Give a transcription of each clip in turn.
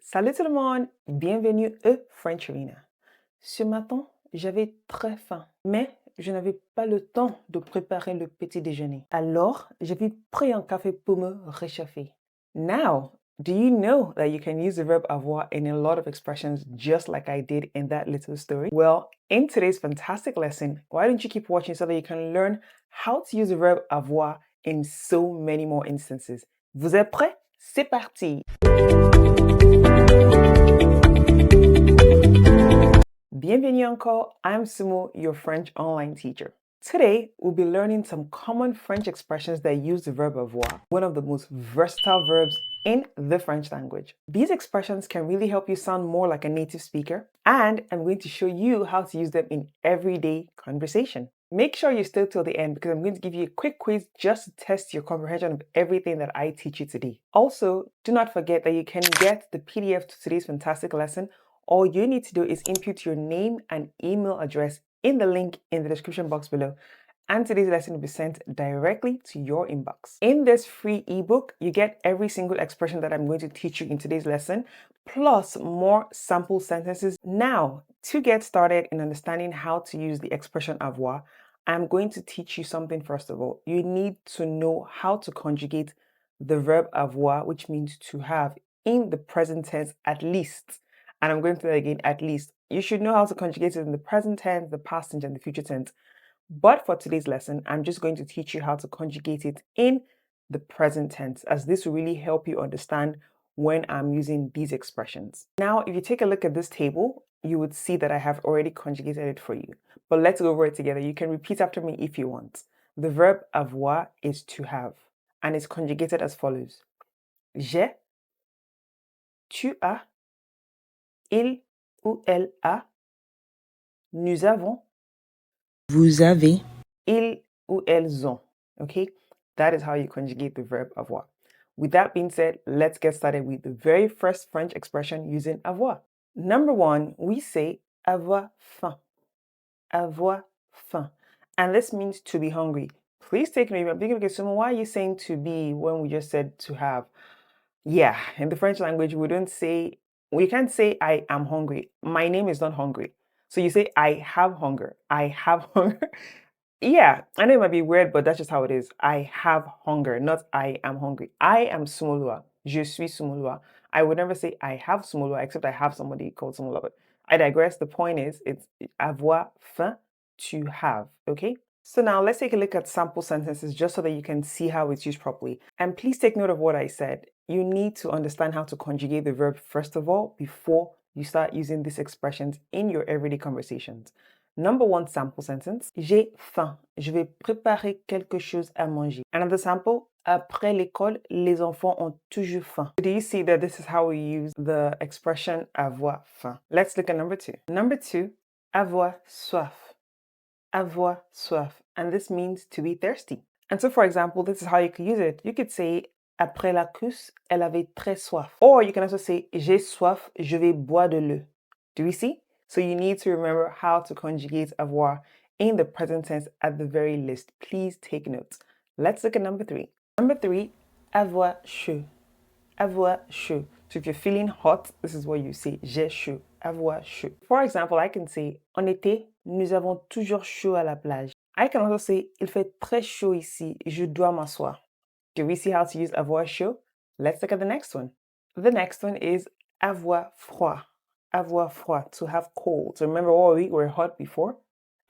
Salut tout le monde, bienvenue à FrenchArena. Ce matin, j'avais très faim, mais je n'avais pas le temps de préparer le petit déjeuner. Alors, j'avais pris un café pour me réchauffer. Now, do you know that you can use the verb avoir in a lot of expressions just like I did in that little story? Well, in today's fantastic lesson, why don't you keep watching so that you can learn how to use the verb avoir in so many more instances. Vous êtes prêts? C'est parti! Bienvenue encore, I'm Sumo, your French online teacher. Today, we'll be learning some common French expressions that use the verb avoir, one of the most versatile verbs in the French language. These expressions can really help you sound more like a native speaker, and I'm going to show you how to use them in everyday conversation. Make sure you stay till the end because I'm going to give you a quick quiz just to test your comprehension of everything that I teach you today. Also, do not forget that you can get the PDF to today's fantastic lesson. All you need to do is input your name and email address in the link in the description box below, and today's lesson will be sent directly to your inbox. In this free ebook, you get every single expression that I'm going to teach you in today's lesson, plus more sample sentences. Now, to get started in understanding how to use the expression avoir, I'm going to teach you something first of all. You need to know how to conjugate the verb avoir, which means to have, in the present tense at least. And I'm going to say that again, at least. You should know how to conjugate it in the present tense, the past tense, and the future tense. But for today's lesson, I'm just going to teach you how to conjugate it in the present tense, as this will really help you understand when I'm using these expressions. Now, if you take a look at this table, you would see that I have already conjugated it for you. But let's go over it together. You can repeat after me if you want. The verb avoir is to have, and it's conjugated as follows. J'ai, tu as, il ou elle a, nous avons, vous avez, ils ou elles ont. Okay, that is how you conjugate the verb avoir. With that being said, let's get started with the very first French expression using avoir. Number one, we say avoir faim. Avoir faim. And this means to be hungry. Please take note. I'm thinking, okay, so why are you saying to be when we just said to have? Yeah, in the French language, we can't say I am hungry. My name is not hungry. So you say I have hunger. I have hunger. Yeah, I know it might be weird, but that's just how it is. I have hunger, not I am hungry. I am Sumolua. Je suis Sumolua. I would never say I have Sumolua, except I have somebody called Sumolua. But I digress. The point is, it's avoir faim, to have. Okay? So now let's take a look at sample sentences just so that you can see how it's used properly. And please take note of what I said. You need to understand how to conjugate the verb first of all before you start using these expressions in your everyday conversations. Number one sample sentence. J'ai faim. Je vais préparer quelque chose à manger. Another sample. Après l'école, les enfants ont toujours faim. Do you see that this is how we use the expression avoir faim? Let's look at number two. Number two, avoir soif. Avoir soif. And this means to be thirsty. And so, for example, this is how you could use it. You could say, après la course, elle avait très soif. Or you can also say, j'ai soif, je vais boire de l'eau. Do we see? So you need to remember how to conjugate avoir in the present tense at the very least. Please take notes. Let's look at number three. Number three, avoir chaud. Avoir chaud. So if you're feeling hot, this is what you say, j'ai chaud. Avoir chaud. For example, I can say, en été, nous avons toujours chaud à la plage. I can also say, il fait très chaud ici, je dois m'asseoir. Do we see how to use avoir chaud? Let's look at the next one. The next one is avoir froid. Avoir froid, to have cold. So remember, we were hot before,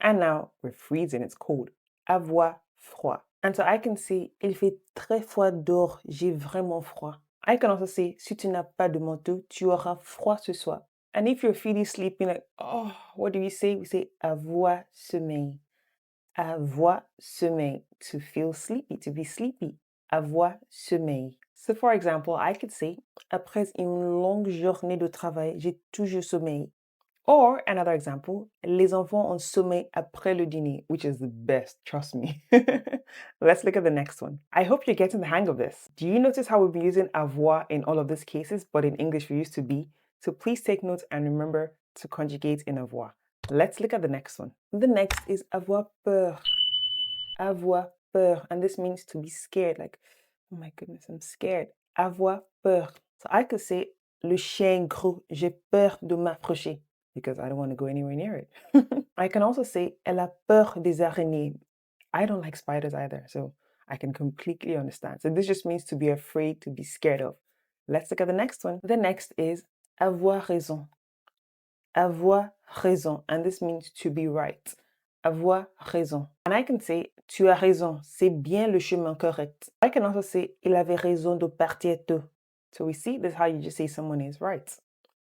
and now we're freezing, it's cold. Avoir froid. And so I can say, il fait très froid dehors, j'ai vraiment froid. I can also say, si tu n'as pas de manteau, tu auras froid ce soir. And if you're feeling sleepy, like, oh, what do we say? We say avoir sommeil. Avoir sommeil, to feel sleepy, to be sleepy. Avoir sommeil. So for example, I could say, après une longue journée de travail, j'ai toujours sommeil. Or another example, les enfants ont sommeil après le dîner, which is the best, trust me. Let's look at the next one. I hope you're getting the hang of this. Do you notice how we've been using avoir in all of these cases, but in English we used to be? So please take notes and remember to conjugate in avoir. Let's look at the next one. The next is avoir peur. Avoir peur. And this means to be scared, like, oh my goodness, I'm scared. Avoir peur. So I could say, le chien est gros, j'ai peur de m'approcher because I don't want to go anywhere near it. I can also say, elle a peur des araignées. I don't like spiders either, so I can completely understand. So this just means to be afraid, to be scared of. Let's look at the next one. The next is avoir raison. Avoir raison, and this means to be right. Avoir raison. And I can say, tu as raison, c'est bien le chemin correct. I can also say, il avait raison de partir tôt. So we see this is how you just say someone is right.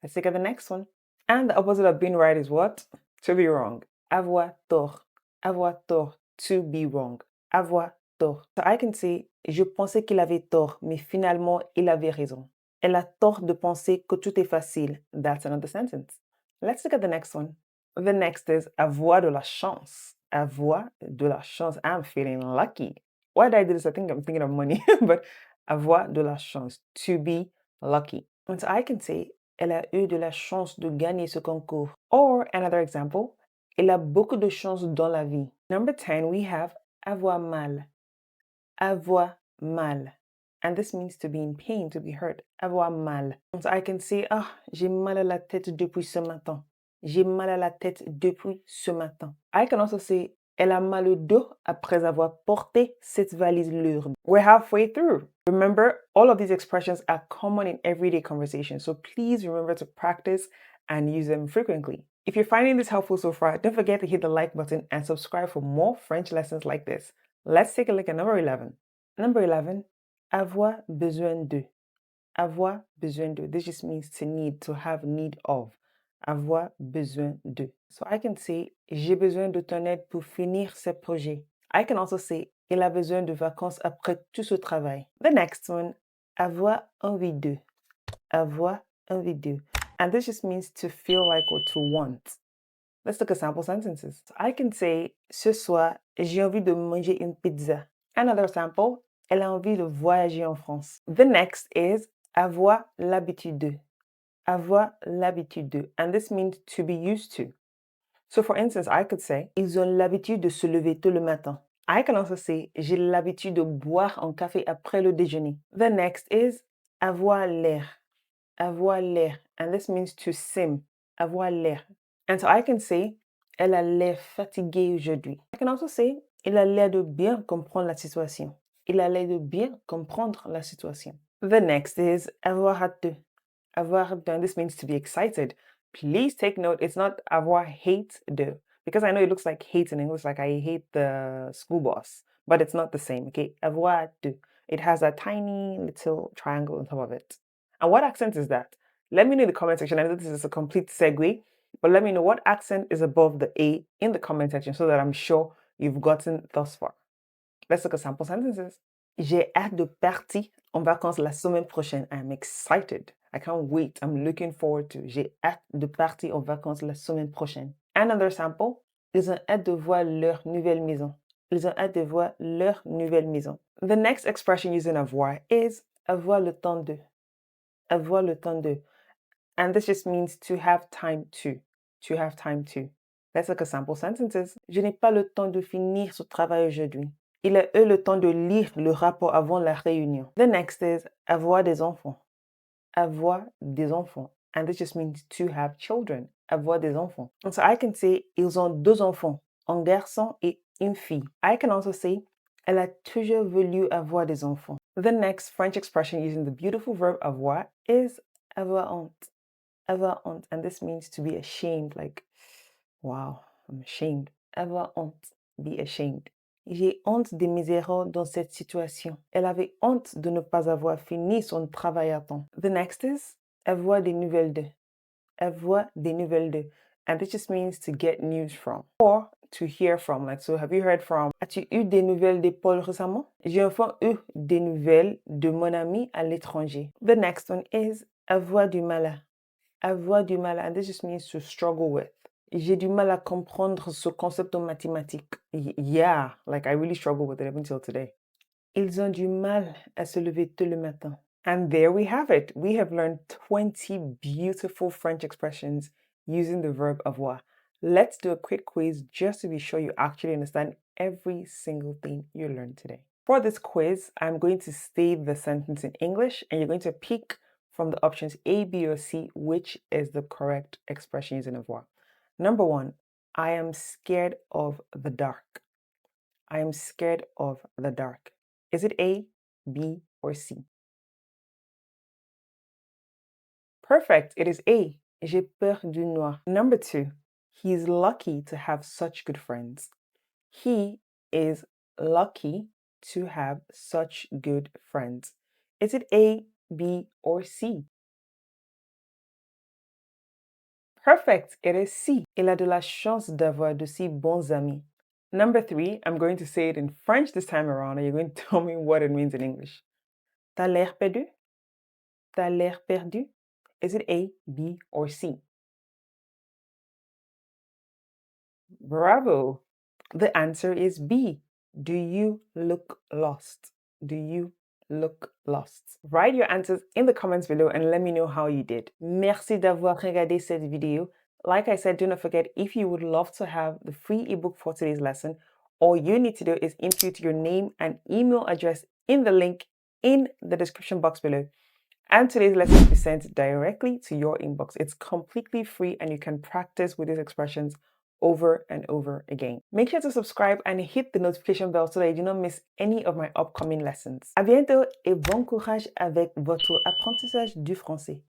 Let's look at the next one. And the opposite of being right is what? To be wrong. Avoir tort. Avoir tort. To be wrong. Avoir tort. So I can say, je pensais qu'il avait tort, mais finalement, il avait raison. Elle a tort de penser que tout est facile. That's another sentence. Let's look at the next one. The next is avoir de la chance. Avoir de la chance. I'm feeling lucky. Why did I do this? I think I'm thinking of money, but avoir de la chance. To be lucky. And so I can say, elle a eu de la chance de gagner ce concours. Or another example, elle a beaucoup de chance dans la vie. Number 10, we have avoir mal. Avoir mal. And this means to be in pain, to be hurt. Avoir mal. So I can say, ah, j'ai mal à la tête depuis ce matin. J'ai mal à la tête depuis ce matin. I can also say, elle a mal au dos après avoir porté cette valise lourde. We're halfway through. Remember, all of these expressions are common in everyday conversation, so please remember to practice and use them frequently. If you're finding this helpful so far, don't forget to hit the like button and subscribe for more French lessons like this. Let's take a look at number 11. Number 11, avoir besoin de. Avoir besoin de. This just means to need, to have need of. Avoir besoin de. So I can say, j'ai besoin de ton aide pour finir ce projet. I can also say, il a besoin de vacances après tout ce travail. The next one, avoir envie de. Avoir envie de. And this just means to feel like or to want. Let's look at sample sentences. So I can say, ce soir, j'ai envie de manger une pizza. Another sample, elle a envie de voyager en France. The next is avoir l'habitude de. Avoir l'habitude de. And this means to be used to. So for instance, I could say, ils ont l'habitude de se lever tôt le matin. I can also say, j'ai l'habitude de boire un café après le déjeuner. The next is avoir l'air. Avoir l'air. And this means to seem. Avoir l'air. And so I can say, elle a l'air fatiguée aujourd'hui. I can also say, il a l'air de bien comprendre la situation. Il a l'air de bien comprendre la situation. The next is avoir hâte. Avoir hâte, and this means to be excited. Please take note, it's not avoir hate de. Because I know it looks like hate in English, like I hate the school bus. But it's not the same, okay? Avoir hâte. It has a tiny little triangle on top of it. And what accent is that? Let me know in the comment section. I know this is a complete segue, but let me know what accent is above the A in the comment section so that I'm sure you've gotten thus far. Let's look at sample sentences. J'ai hâte de partir en vacances la semaine prochaine. I'm excited. I can't wait. I'm looking forward to. J'ai hâte de partir en vacances la semaine prochaine. Another sample. Ils ont hâte de voir leur nouvelle maison. Ils ont hâte de voir leur nouvelle maison. The next expression using avoir is avoir le temps de. Avoir le temps de. And this just means to have time to. To have time to. Let's look at sample sentences. Je n'ai pas le temps de finir ce travail aujourd'hui. Il a eu le temps de lire le rapport avant la réunion. The next is avoir des enfants. Avoir des enfants. And this just means to have children. Avoir des enfants. And so I can say, ils ont deux enfants, un garçon et une fille. I can also say, elle a toujours voulu avoir des enfants. The next French expression using the beautiful verb avoir is avoir honte. Avoir honte. And this means to be ashamed. Like, wow, I'm ashamed. Avoir honte. Be ashamed. J'ai honte de mes erreurs dans cette situation. Elle avait honte de ne pas avoir fini son travail à temps. The next is avoir des nouvelles de. Avoir des nouvelles de. And this just means to get news from. Or to hear from. Like, so have you heard from? As-tu eu des nouvelles de Paul récemment? J'ai enfin eu des nouvelles de mon ami à l'étranger. The next one is avoir du mal à. Avoir du mal à. And this just means to struggle with. J'ai du mal à comprendre ce concept en mathématiques. Yeah, like I really struggle with it up until today. Ils ont du mal à se lever tôt le matin. And there we have it. We have learned 20 beautiful French expressions using the verb avoir. Let's do a quick quiz just to be sure you actually understand every single thing you learned today. For this quiz, I'm going to say the sentence in English and you're going to pick from the options A, B, or C which is the correct expression using avoir. Number one, I am scared of the dark. I am scared of the dark. Is it A, B, or C? Perfect. It is A. J'ai peur du noir. Number two, he's lucky to have such good friends. He is lucky to have such good friends. Is it A, B, or C? Perfect. It is C. Il a de la chance d'avoir de si bons amis. Number three, I'm going to say it in French this time around, and you're going to tell me what it means in English. T'as l'air perdu? T'as l'air perdu? Is it A, B, or C? Bravo. The answer is B. Do you look lost? Do you look lost? Write your answers in the comments below and let me know how you did. Merci d'avoir regardé cette vidéo. Like I said, do not forget, if you would love to have the free ebook for today's lesson, all you need to do is input your name and email address in the link in the description box below. And today's lesson will be sent directly to your inbox. It's completely free and you can practice with these expressions over and over again. Make sure to subscribe and hit the notification bell so that you do not miss any of my upcoming lessons. À bientôt et bon courage avec votre apprentissage du français.